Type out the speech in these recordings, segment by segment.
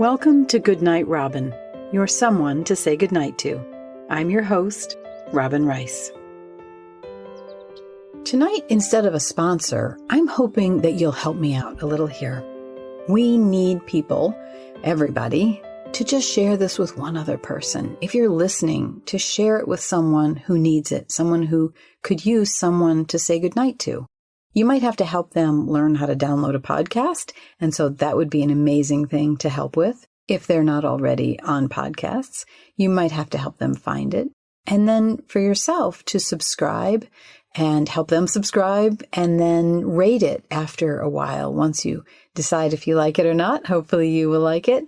Welcome to Goodnight, Robin, your someone to say goodnight to. I'm your host, Robin Rice. Tonight, instead of a sponsor, I'm hoping that you'll help me out a little here. We need people, everybody, to just share this with one other person. If you're listening, to share it with someone who needs it, someone who could use someone to say goodnight to. You might have to help them learn how to download a podcast, and so that would be an amazing thing to help with. If they're not already on podcasts, you might have to help them find it. And then for yourself to subscribe and help them subscribe and then rate it after a while. Once you decide if you like it or not, hopefully you will like it.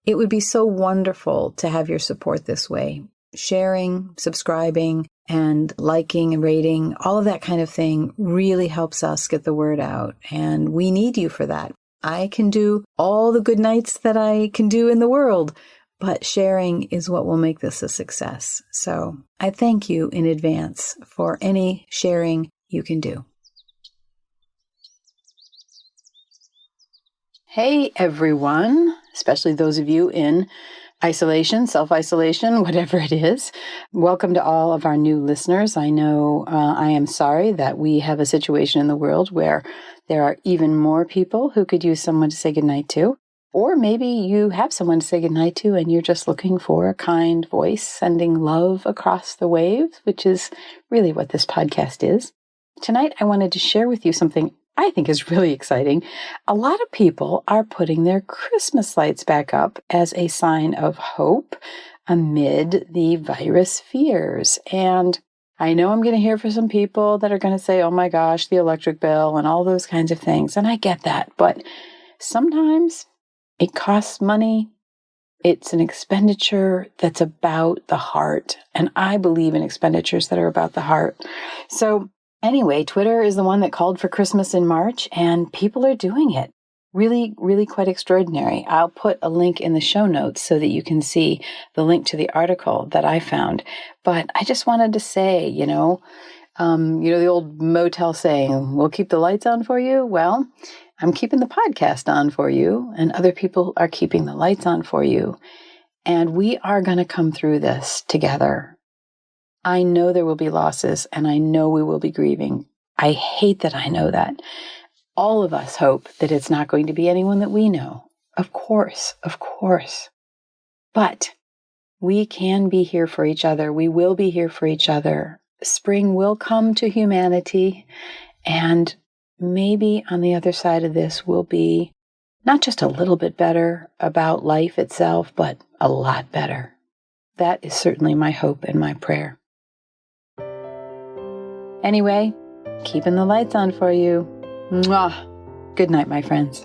It would be so wonderful to have your support this way. Sharing, subscribing, and liking and rating, all of that kind of thing really helps us get the word out. And we need you for that. I can do all the good nights that I can do in the world, but sharing is what will make this a success. So I thank you in advance for any sharing you can do. Hey, everyone, especially those of you in isolation, self-isolation, whatever it is. Welcome to all of our new listeners. I know I am sorry that we have a situation in the world where there are even more people who could use someone to say goodnight to. Or maybe you have someone to say goodnight to and you're just looking for a kind voice sending love across the waves, which is really what this podcast is. Tonight, I wanted to share with you something I think is really exciting. A lot of people are putting their Christmas lights back up as a sign of hope amid the virus fears. And I know I'm going to hear from some people that are going to say, oh my gosh, the electric bill and all those kinds of things. And I get that. But sometimes it costs money. It's an expenditure that's about the heart. And I believe in expenditures that are about the heart. So anyway, Twitter is the one that called for Christmas in March, and people are doing it. Really, really quite extraordinary. I'll put a link in the show notes so that you can see the link to the article that I found. But I just wanted to say, the old motel saying, we'll keep the lights on for you. Well, I'm keeping the podcast on for you, and other people are keeping the lights on for you. And we are going to come through this together. I know there will be losses, and I know we will be grieving. I hate that I know that. All of us hope that it's not going to be anyone that we know. Of course. But we can be here for each other. We will be here for each other. Spring will come to humanity, and maybe on the other side of this we'll be not just a little bit better about life itself, but a lot better. That is certainly my hope and my prayer. Anyway, keeping the lights on for you. Mwah. Good night, my friends.